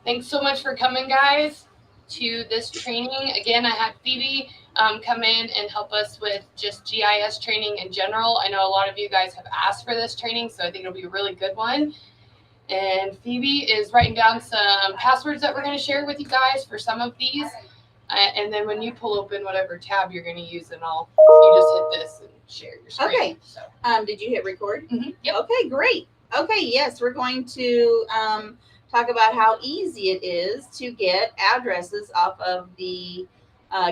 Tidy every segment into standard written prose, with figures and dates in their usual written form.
Thanks so much for coming, guys, to this training. Again, I had Phoebe come in and help us with just GIS training in general. I know a lot of you guys have asked for this training, so I think it'll be a really good one. And Phoebe is writing down some passwords that we're going to share with you guys for some of these. And then when you pull open whatever tab you're going to use, and you just hit this and share your screen. Okay. So. Did you hit record? Mm-hmm. Yep. Okay, great. Okay, yes, we're going to talk about how easy it is to get addresses off of the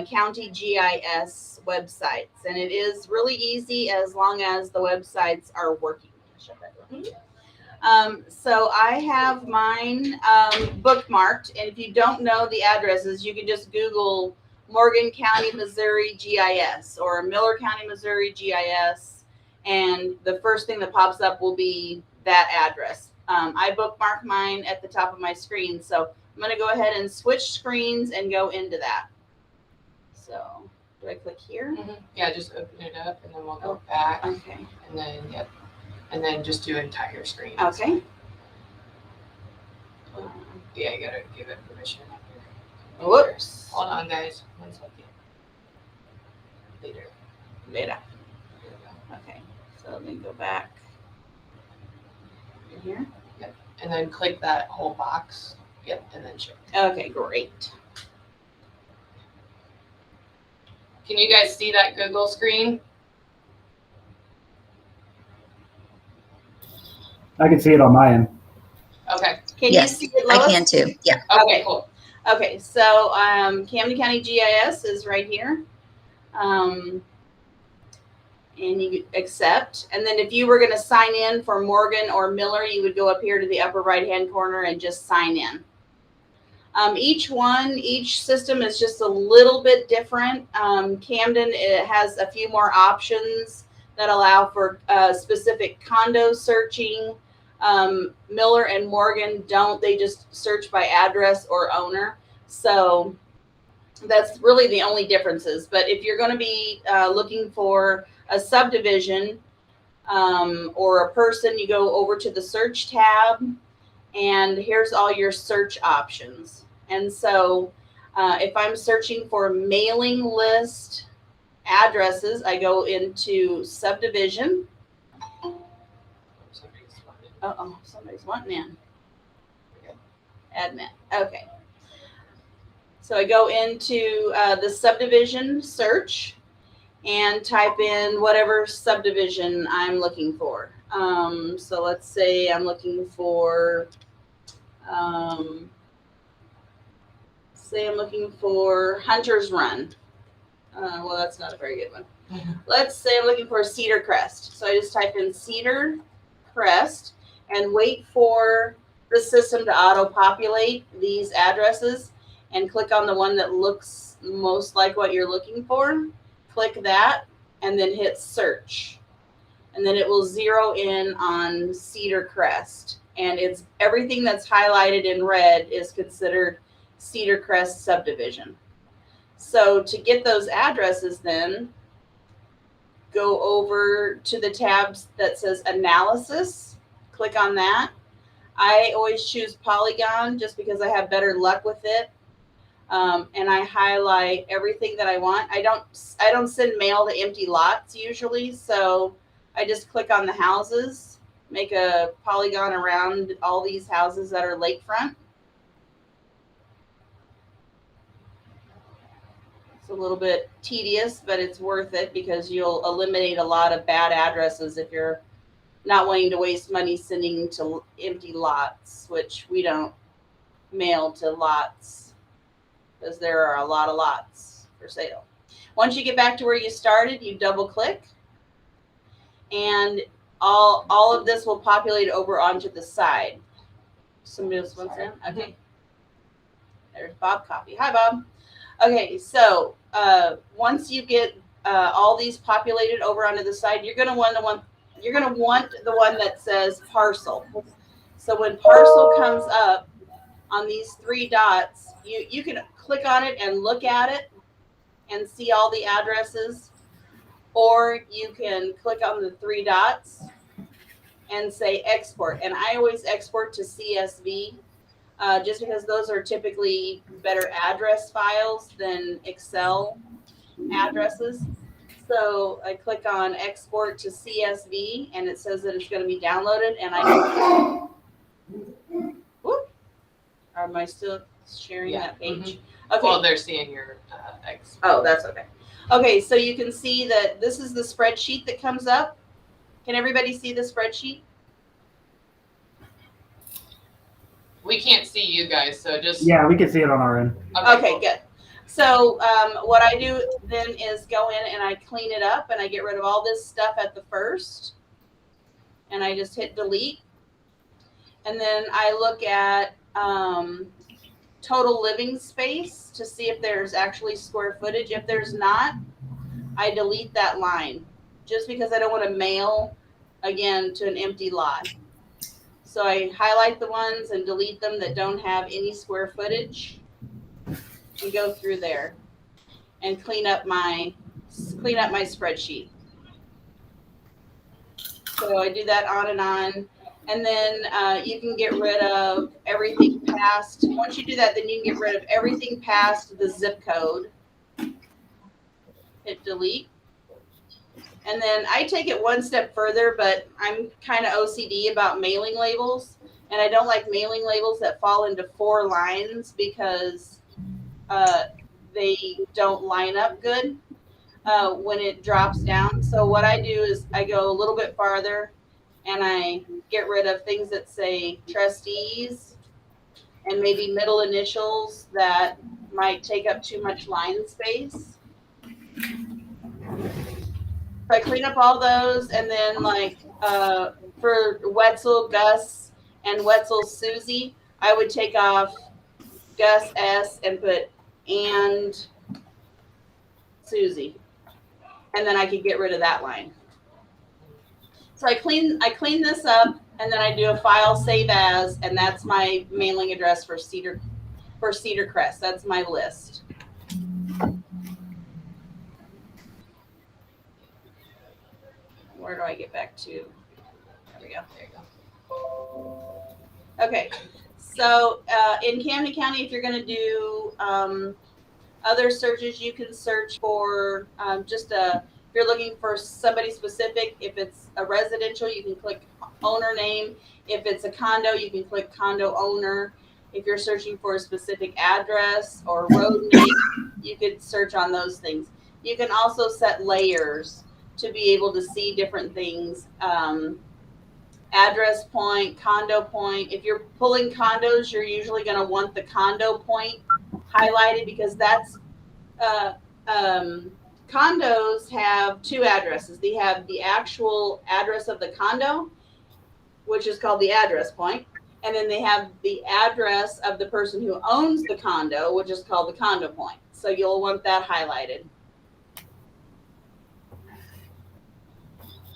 county GIS websites. And it is really easy as long as the websites are working. So I have mine bookmarked, and if you don't know the addresses, you can just Google Morgan County, Missouri GIS or Miller County, Missouri GIS, and the first thing that pops up will be that address. I bookmark mine at the top of my screen, so I'm going to go ahead and switch screens and go into that. So do I click here? Mm-hmm. Yeah, just open it up, and then we'll go back. Okay. And then, yep. And then just do entire screen. Okay. Yeah, you gotta give it permission. Whoops. Hold on, guys. 1 second. Later. Okay. So let me go back in here. Yep. And then click that whole box. Yep. And then share. Okay, great. Can you guys see that Google screen? I can see it on my end. Okay. Can Yes, you see it, Lois? I can too. Yeah. Okay, cool. Okay, so Camden County GIS is right here. And you accept. And then if you were going to sign in for Morgan or Miller, you would go up here to the upper right-hand corner and just sign in. Each system is just a little bit different. Camden, it has a few more options that allow for specific condo searching. Miller and Morgan don't. They just search by address or owner. So that's really the only differences. But if you're going to be looking for a subdivision or a person, you go over to the search tab, and here's all your search options. And so if I'm searching for mailing list addresses, I go into subdivision. Uh-oh, somebody's wanting in. Admin. Okay. So I go into the subdivision search and type in whatever subdivision I'm looking for. So let's say I'm looking for, Hunter's Run. Well, that's not a very good one. Mm-hmm. Let's say I'm looking for Cedar Crest. So I just type in Cedar Crest and wait for the system to auto-populate these addresses, and click on the one that looks most like what you're looking for. Click that and then hit search. And then it will zero in on Cedar Crest. And it's everything that's highlighted in red is considered Cedar Crest subdivision. So to get those addresses, then go over to the tabs that says analysis. Click on that. I always choose Polygon just because I have better luck with it. And I highlight everything that I want. I don't send mail to empty lots usually, so I just click on the houses, make a polygon around all these houses that are lakefront. It's a little bit tedious, but it's worth it because you'll eliminate a lot of bad addresses if you're not wanting to waste money sending to empty lots, which we don't mail to lots because there are a lot of lots for sale. Once you get back to where you started, you double click, and all of this will populate over onto the side. Somebody else wants in? Okay. There's Bob Coffee. Hi, Bob. Okay, so once you get all these populated over onto the side, you're going to want the one that says parcel. So when parcel comes up on these three dots, you can click on it and look at it and see all the addresses, or you can click on the three dots and say export. And I always export to CSV. just because those are typically better address files than Excel addresses. So I click on export to CSV and it says that it's going to be downloaded, and I whoop, am I still sharing that page? Okay. Well, they're seeing your X. Oh, that's okay. Okay, so you can see that this is the spreadsheet that comes up. Can everybody see the spreadsheet? We can't see you guys, so just Yeah, we can see it on our end. Okay, cool. good. So what I do then is go in and I clean it up and I get rid of all this stuff at the first. And I just hit delete. And then I look at total living space to see if there's actually square footage. If there's not, I delete that line just because I don't want to mail again to an empty lot. So I highlight the ones and delete them that don't have any square footage and go through there and clean up my spreadsheet. So I do that on and on. And then you can get rid of everything past. Once you do that, then you can get rid of everything past the zip code. Hit delete. And then I take it one step further, but I'm kind of OCD about mailing labels. And I don't like mailing labels that fall into 4 lines because they don't line up good when it drops down. So what I do is I go a little bit farther and I get rid of things that say trustees and maybe middle initials that might take up too much line space. So I clean up all those, and then like for Wetzel, Gus, and Wetzel, Susie, I would take off Gus S and put and Susie, and then I could get rid of that line. So I clean this up, and then I do a file save as, and that's my mailing address for Cedar Crest. That's my list. Where do I get back to? There we go. There you go. Okay. So in Camden County, if you're going to do other searches, you can search for if you're looking for somebody specific. If it's a residential, you can click owner name. If it's a condo, you can click condo owner. If you're searching for a specific address or road name, you could search on those things. You can also set layers to be able to see different things. Address point, condo point. If you're pulling condos, you're usually going to want the condo point highlighted because that's condos have 2 addresses. They have the actual address of the condo, which is called the address point, and then they have the address of the person who owns the condo, which is called the condo point. So you'll want that highlighted.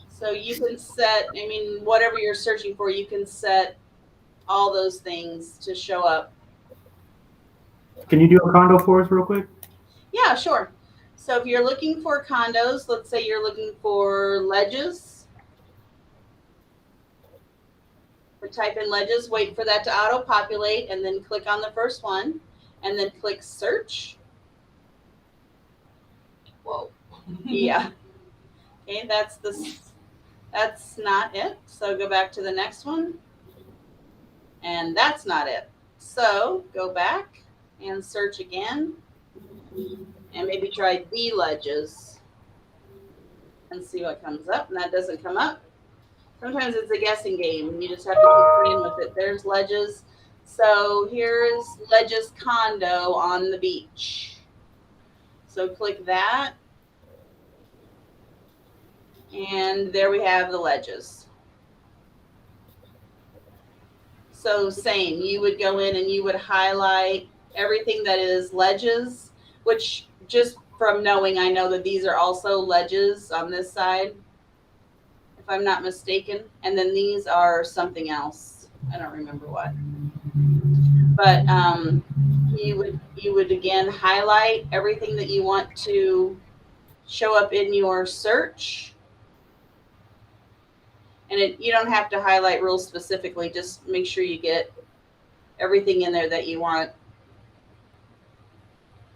So you can set, whatever you're searching for, you can set all those things to show up. Can you do a condo for us real quick? Yeah, sure. So if you're looking for condos, let's say you're looking for ledges. Type in ledges, wait for that to auto-populate, and then click on the first one, and then click search. Whoa. Yeah. Okay, that's not it. So go back to the next one. And that's not it. So go back and search again. And maybe try the ledges. And see what comes up. And that doesn't come up. Sometimes it's a guessing game. And you just have to keep playing with it. There's ledges. So here's ledges condo on the beach. So click that. And there we have the ledges. So same, you would go in and you would highlight everything that is ledges, which just from knowing, I know that these are also ledges on this side, if I'm not mistaken. And then these are something else. I don't remember what. But you would again highlight everything that you want to show up in your search. And you don't have to highlight real specifically, just make sure you get everything in there that you want.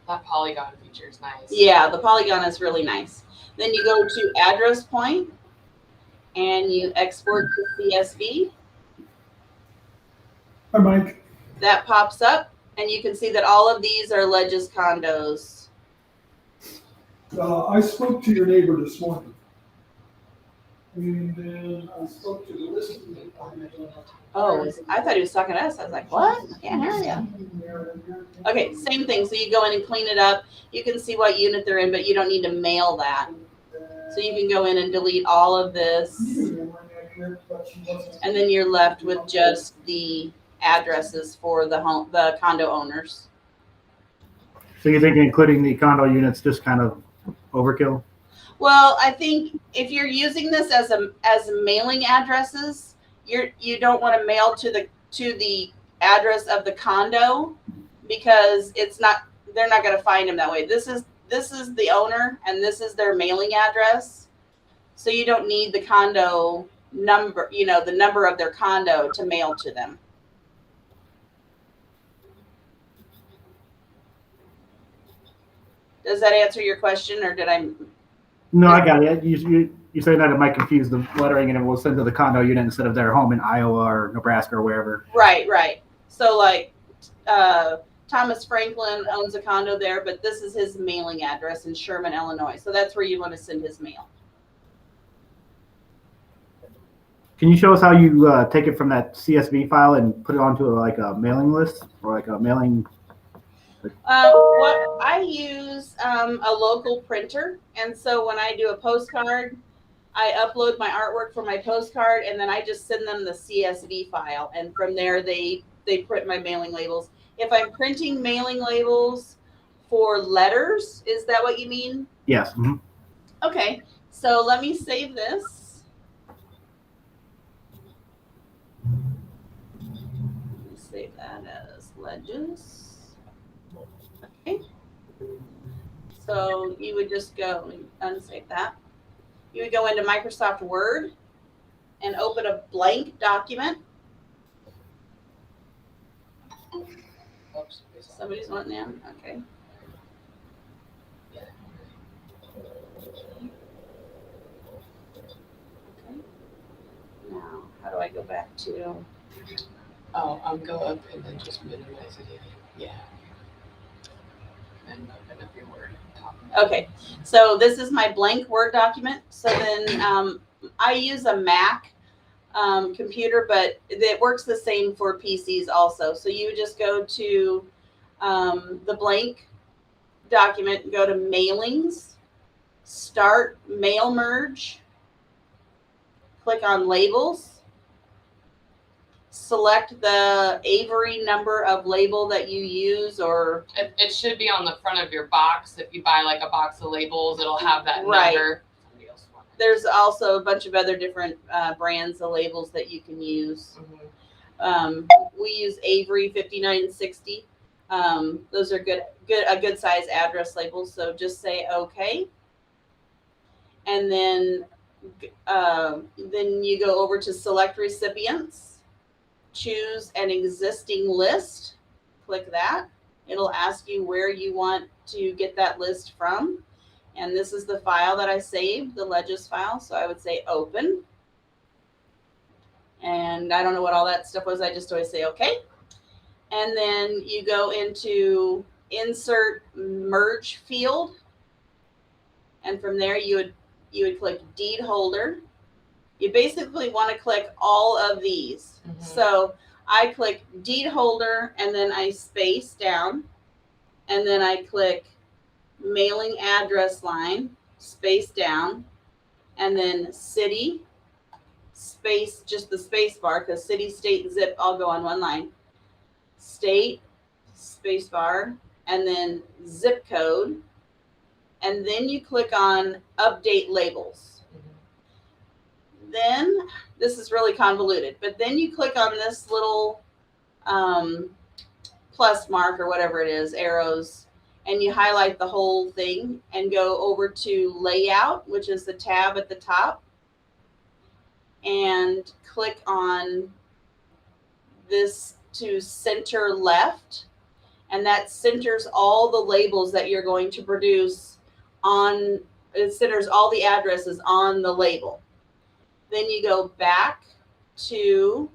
That polygon feature is nice. Yeah, the polygon is really nice. Then you go to address point and you export to CSV. Hi, Mike. That pops up and you can see that all of these are Ledges condos. I spoke to your neighbor this morning. And then I spoke to the listing department. Oh, I thought he was talking to us. I was like, what? I can't hear you. Okay, same thing. So you go in and clean it up. You can see what unit they're in, but you don't need to mail that. So you can go in and delete all of this. And then you're left with just the addresses for the condo owners. So you think including the condo units just kind of overkill? Well, I think if you're using this as mailing addresses, you don't want to mail to the address of the condo because they're not going to find them that way. This is the owner and this is their mailing address. So you don't need the condo number, the number of their condo to mail to them. Does that answer your question, or did I? No, I got it. You say that it might confuse the lettering and it will send to the condo unit instead of their home in Iowa or Nebraska or wherever. Right. So like Thomas Franklin owns a condo there, but this is his mailing address in Sherman, Illinois. So that's where you want to send his mail. Can you show us how you take it from that CSV file and put it onto like a mailing list or like a mailing? What I use a local printer, and so when I do a postcard, I upload my artwork for my postcard, and then I just send them the CSV file, and from there they print my mailing labels. If I'm printing mailing labels for letters, is that what you mean? Yes. Mm-hmm. Okay, so let me save this. Let me save that as Ledges. Okay. So you would just go and unsave that. You would go into Microsoft Word and open a blank document. Oops. Somebody's wanting them? Okay. Okay. Now, how do I go back to? Oh, go up and then just minimize it. Yeah. And open up your Word. Okay, so this is my blank Word document. So then I use a Mac computer, but it works the same for PCs also. So you would just go to the blank document, go to Mailings, Start Mail Merge, click on Labels, select the Avery number of label that you use, or it should be on the front of your box. If you buy like a box of labels, it'll have that right. number. There's also a bunch of other different brands of labels that you can use. Mm-hmm. We use Avery 5960. Those are a good size address labels. So just say okay, and then you go over to select recipients. Choose an existing list, click that. It'll ask you where you want to get that list from. And this is the file that I saved, the Ledges file. So I would say open. And I don't know what all that stuff was. I just always say okay. And then you go into insert merge field. And from there you would click deed holder. You basically want to click all of these. Mm-hmm. So I click deed holder and then I space down and then I click mailing address line, space down, and then city, space, just the space bar because city, state, and zip all go on one line. State, space bar, and then zip code. And then you click on update labels. Then, this is really convoluted, but then you click on this little plus mark or whatever it is, arrows, and you highlight the whole thing and go over to layout, which is the tab at the top, and click on this to center left, and that centers all the labels that you're going to produce on, it centers all the addresses on the label. Then you go back to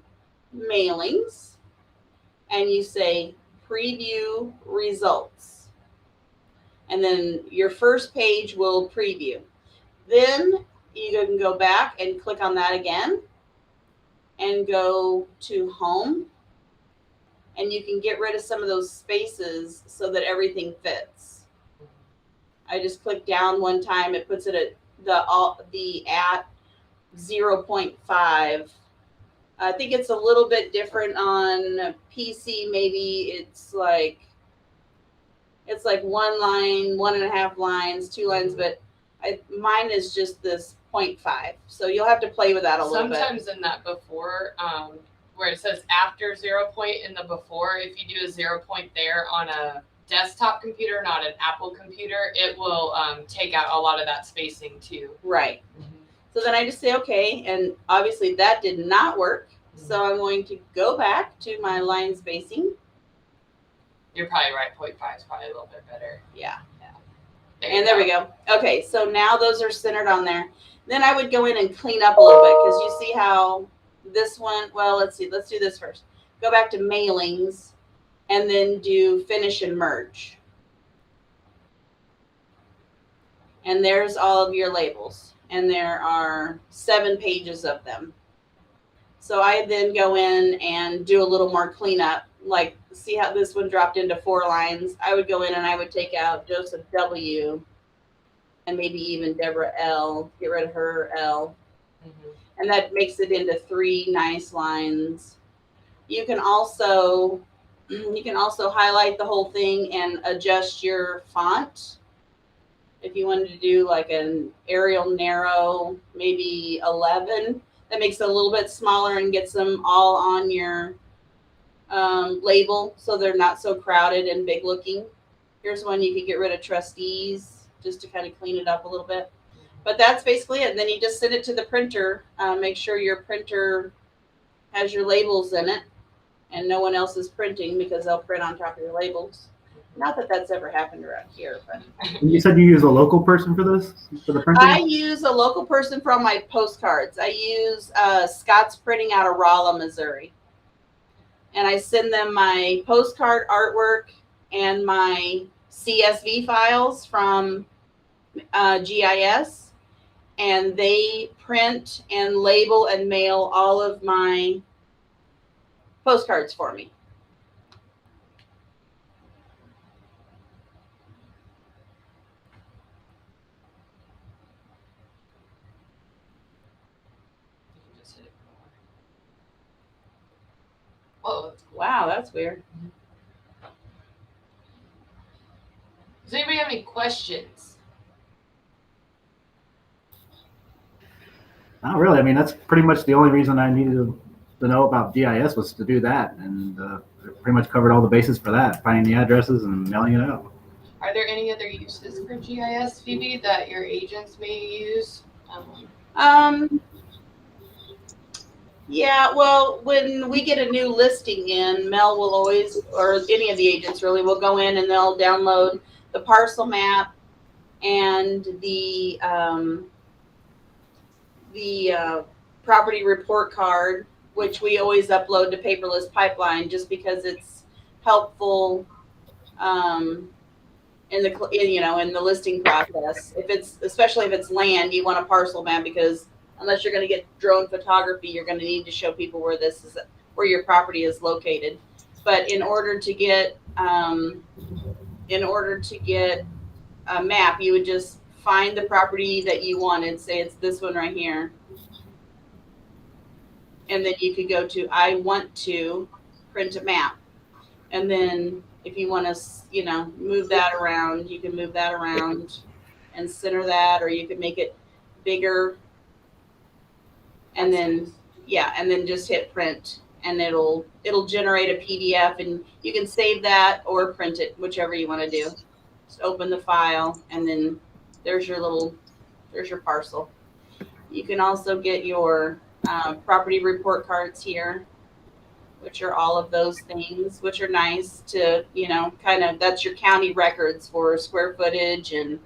mailings and you say preview results. And then your first page will preview. Then you can go back and click on that again and go to home. And you can get rid of some of those spaces so that everything fits. I just click down one time. It puts it at the at 0.5. I think it's a little bit different on PC. Maybe it's like 1 line, 1.5 lines, 2 lines, but mine is just this 0.5. So you'll have to play with that a little bit. Sometimes in that before, where it says after 0 point in the before, if you do a 0 point there on a desktop computer, not an Apple computer, it will take out a lot of that spacing too. Right. So then I just say, okay, and obviously that did not work. So I'm going to go back to my line spacing. You're probably right, 0.5 is probably a little bit better. Yeah. Yeah. There we go. Okay, so now those are centered on there. Then I would go in and clean up a little bit because you see how this one, well, let's see, let's do this first. Go back to mailings and then do finish and merge. And there's all of your labels. And there are 7 pages of them. So I then go in and do a little more cleanup. Like, see how this one dropped into 4 lines? I would go in and I would take out Joseph W. and maybe even Deborah L. Get rid of her L. And that makes it into 3 nice lines. You can also highlight the whole thing and adjust your font. If you wanted to do like an Arial narrow, maybe 11, that makes it a little bit smaller and gets them all on your label so they're not so crowded and big looking. Here's one you could get rid of trustees just to kind of clean it up a little bit. But that's basically it. And then you just send it to the printer. Make sure your printer has your labels in it and no one else is printing because they'll print on top of your labels. Not that that's ever happened around here, but. You said you use a local person for this, for the printing? I use a local person for all my postcards. I use Scott's Printing out of Rolla, Missouri. And I send them my postcard artwork and my CSV files from GIS. And they print and label and mail all of my postcards for me. Whoa. Wow, that's weird. Does anybody have any questions? Not really. I mean, that's pretty much the only reason I needed to know about GIS was to do that, and pretty much covered all the bases for that, finding the addresses and mailing it out. Are there any other uses for GIS, Phoebe, that your agents may use? Yeah, well, when we get a new listing in, Mel will always, or any of the agents really, will go in and they'll download the parcel map and the property report card, which we always upload to Paperless Pipeline just because it's helpful in the listing process. Especially if it's land, you want a parcel map because unless you're going to get drone photography, you're going to need to show people where your property is located. But in order to get a map, you would just find the property that you wanted. Say it's this one right here, and then you could go to I want to print a map, and then if you want to move that around, you can move that around and center that, or you could make it bigger. And then just hit print and it'll generate a PDF and you can save that or print it, whichever you want to do. Just open the file and then there's your parcel. You can also get your property report cards here. which are all of those things, which are nice to, you know, kind of, that's your county records for square footage and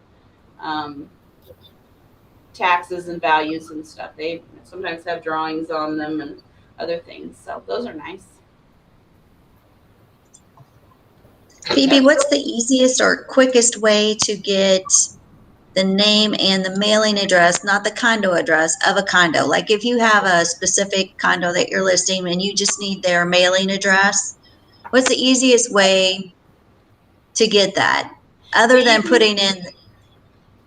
taxes and values and stuff. They sometimes have drawings on them and other things. So those are nice. Phoebe, what's the easiest or quickest way to get the name and the mailing address, not the condo address, of a condo? Like if you have a specific condo that you're listing and you just need their mailing address, what's the easiest way to get that? Other than putting in,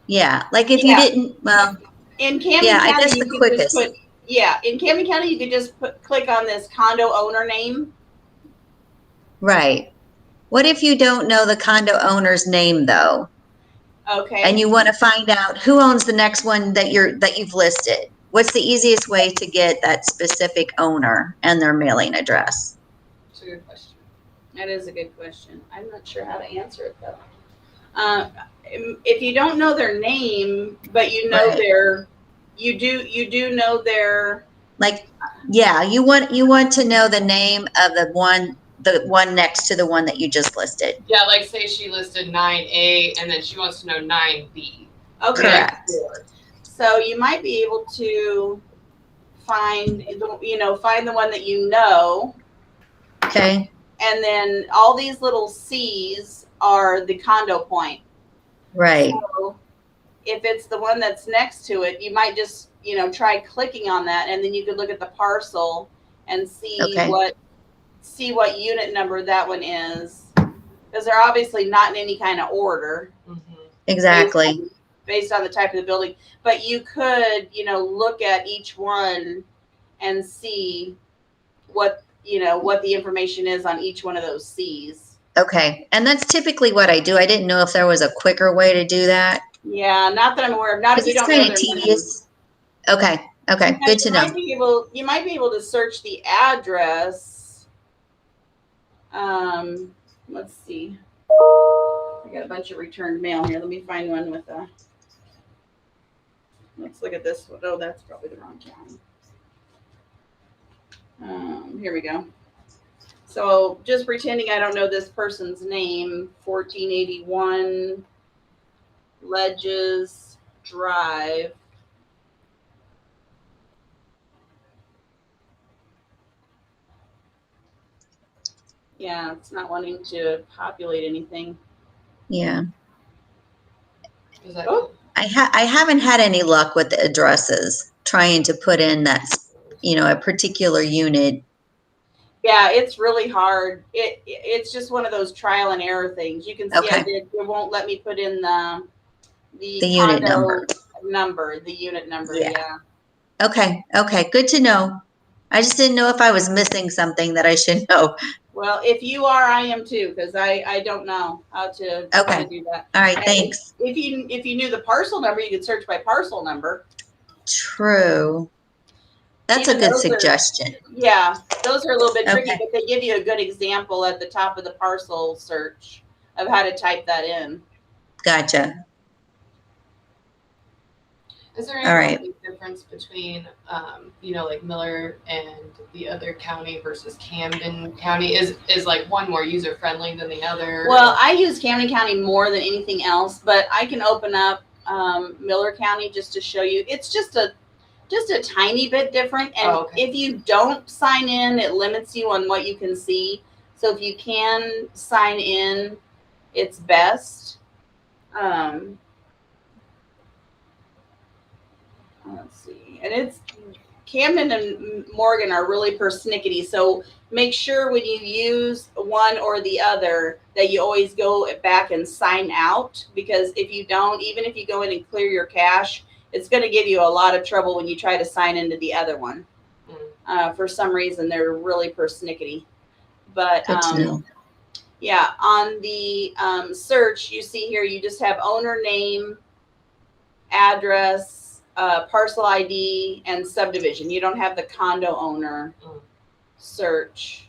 yeah, like if you didn't, well, in Camden yeah, County, I guess you the could quickest. just put, yeah, in Camden County, you could just click on this condo owner name. Right. What if you don't know the condo owner's name though? Okay. And you want to find out who owns the next one that you've listed? What's the easiest way to get that specific owner and their mailing address? That's a good question. That is a good question. I'm not sure how to answer it though. If you don't know their name, but you know Right. you do know their, Like, yeah, you want to know the name of the one next to the one that you just listed. Yeah, like say she listed 9A and then she wants to know 9B. okay. Correct. So you might be able to find the one that you know. Okay. And then all these little C's are the condo point. Right. So if it's the one that's next to it, you might just, try clicking on that, and then you could look at the parcel and see what unit number that one is, because they're obviously not in any kind of order. Mm-hmm. Exactly. Based on the type of the building. But you could, look at each one and see what the information is on each one of those C's. Okay. And that's typically what I do. I didn't know if there was a quicker way to do that. Yeah, not that I'm aware of. Not if you don't know kind their of tedious. Okay. Okay. Good to know. You might be able to search the address. Let's see. I got a bunch of returned mail here. Let me find one with a. Let's look at this one. Oh, that's probably the wrong county. Here we go. So just pretending I don't know this person's name. 1481 Ledges Drive. Yeah, it's not wanting to populate anything. Yeah. Oh. I haven't had any luck with the addresses trying to put in that, a particular unit. Yeah, it's really hard. It's just one of those trial and error things. You can see it won't let me put in the unit number. The unit number, yeah. Okay. Okay. Good to know. I just didn't know if I was missing something that I should know. Well, if you are, I am too, because I don't know how to do that. All right, thanks. If you knew the parcel number, you could search by parcel number. True. That's a good suggestion. Those are a little bit tricky, but they give you a good example at the top of the parcel search of how to type that in. Gotcha. Is there any difference between, like Miller and the other county versus Camden County? Is like one more user friendly than the other? Well, I use Camden County more than anything else, but I can open up Miller County just to show you. It's just a tiny bit different, and if you don't sign in, it limits you on what you can see. So if you can sign in, it's best. Let's see. And it's Camden and Morgan are really persnickety. So make sure when you use one or the other that you always go back and sign out, because if you don't, even if you go in and clear your cache, it's going to give you a lot of trouble when you try to sign into the other one. For some reason, they're really persnickety. But yeah, on the search, you see here, you just have owner name, address, parcel ID, and subdivision. You don't have the condo owner search,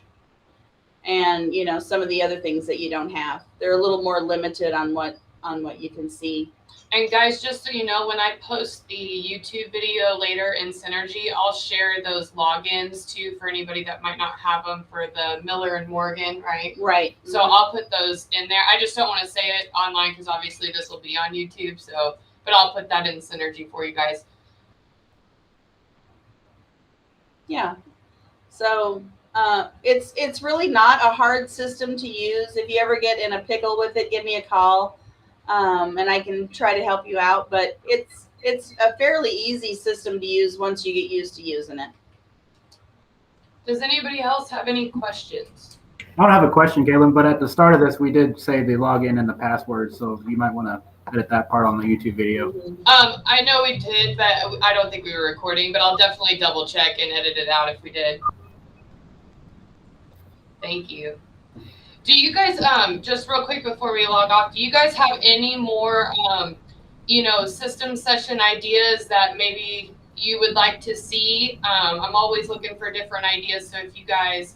and some of the other things that you don't have. They're a little more limited on what on what you can see. And guys, just so you know, when I post the YouTube video later in Synergy, I'll share those logins too for anybody that might not have them for the Miller and Morgan, right? Right. So I'll put those in there. I just don't want to say it online because obviously this will be on YouTube. So, but I'll put that in Synergy for you guys. Yeah. So it's really not a hard system to use. If you ever get in a pickle with it, give me a call. And I can try to help you out, but it's a fairly easy system to use once you get used to using it. Does anybody else have any questions? I don't have a question, Galen, but at the start of this, we did say the login and the password, so you might want to edit that part on the YouTube video. I know we did, but I don't think we were recording, but I'll definitely double check and edit it out if we did. Thank you. Do you guys, just real quick before we log off, do you guys have any more, system session ideas that maybe you would like to see? I'm always looking for different ideas. So if you guys,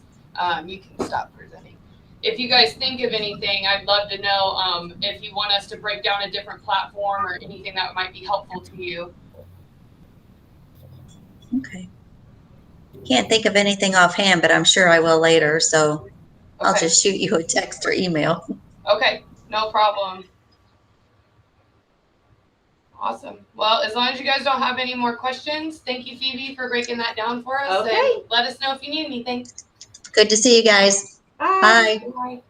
you can stop presenting. If you guys think of anything, I'd love to know if you want us to break down a different platform or anything that might be helpful to you. Okay. Can't think of anything offhand, but I'm sure I will later. So I'll Okay. just shoot you a text or email. Okay, no problem. Awesome. Well, as long as you guys don't have any more questions, thank you, Phoebe, for breaking that down for us. Okay. And let us know if you need anything. Good to see you guys. Bye. Bye.